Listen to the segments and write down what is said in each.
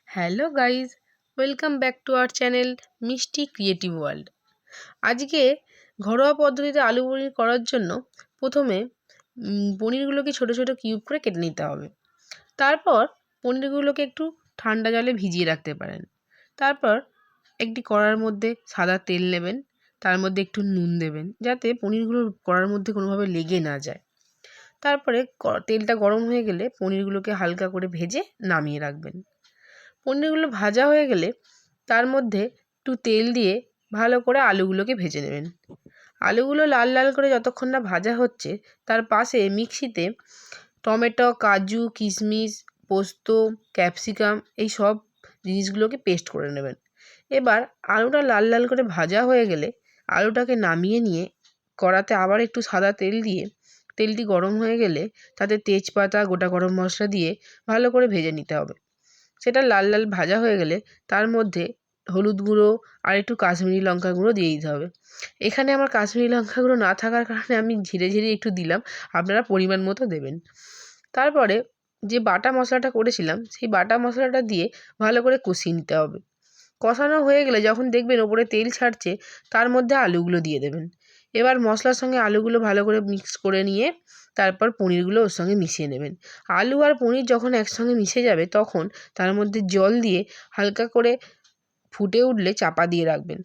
Hello guys, welcome back to our channel মিষ্টি creative world. আজকে ঘরোয়া পদ্ধতিতে আলু পনির করার জন্য প্রথমে পনিরগুলোকে ছোটো ছোটো কিউব করে কেটে নিতে হবে। তারপর পনিরগুলোকে একটু ঠান্ডা জলে ভিজিয়ে রাখতে পারেন। তারপর একটি কড়ার মধ্যে সাদা তেল নেবেন, তার মধ্যে একটু নুন দেবেন যাতে পনিরগুলো কড়ার মধ্যে কোনোভাবে লেগে না যায়। তারপরে তেলটা গরম হয়ে গেলে পনিরগুলোকে হালকা করে ভেজে নামিয়ে রাখবেন। পনিরগুলো ভাজা হয়ে গেলে তার মধ্যে একটু তেল দিয়ে ভালো করে আলুগুলোকে ভেজে নেবেন। আলুগুলো লাল লাল করে যতক্ষণ না ভাজা হচ্ছে তার পাশে মিক্সিতে টমেটো, কাজু, কিশমিশ, পোস্ত, ক্যাপসিকাম এই সব জিনিসগুলোকে পেস্ট করে নেবেন। এবার আলুটা লাল লাল করে ভাজা হয়ে গেলে আলুটাকে নামিয়ে নিয়ে কড়াতে আবার একটু সাদা তেল দিয়ে তেলটি গরম হয়ে গেলে তাতে তেজপাতা, গোটা গরম মশলা দিয়ে ভালো করে ভেজে নিতে হবে। সেটা লাল লাল ভাজা হয়ে গেলে তার মধ্যে হলুদ গুঁড়ো আর একটু কাশ্মীরি লঙ্কা গুঁড়ো দিয়ে দিতে হবে। এখানে আমার কাশ্মীরি লঙ্কা গুঁড়ো না থাকার কারণে আমি ঝিরে ঝিরে একটু দিলাম, আপনারা পরিমাণ মতো দেবেন। তারপরে যে বাটা মশলাটা করেছিলাম সেই বাটা মশলাটা দিয়ে ভালো করে কষিয়ে নিতে হবে। কষানো হয়ে গেলে যখন দেখবেন ওপরে তেল ছাড়ছে তার মধ্যে আলুগুলো দিয়ে দেবেন। এবার মশলার সঙ্গে আলুগুলো ভালো করে মিক্স করে নিয়ে তারপর পনিরগুলো ওর সঙ্গে মিশিয়ে নেবেন। আলু আর পনির যখন একসঙ্গে মিশে যাবে তখন তার মধ্যে জল দিয়ে হালকা করে ফুটে উঠলে চাপা দিয়ে রাখবেন।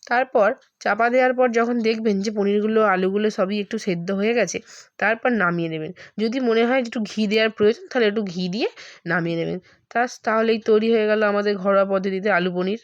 তারপর চাপা দেওয়ার পর যখন দেখবেন যে পনিরগুলো, আলুগুলো সবই একটু সেদ্ধ হয়ে গেছে তারপর নামিয়ে নেবেন। যদি মনে হয় একটু ঘি দেওয়ার প্রয়োজন তাহলে একটু ঘি দিয়ে নামিয়ে নেবেন। তাহলেই তৈরি হয়ে গেল আমাদের ঘরোয়া পদ্ধতিতে আলু পনির।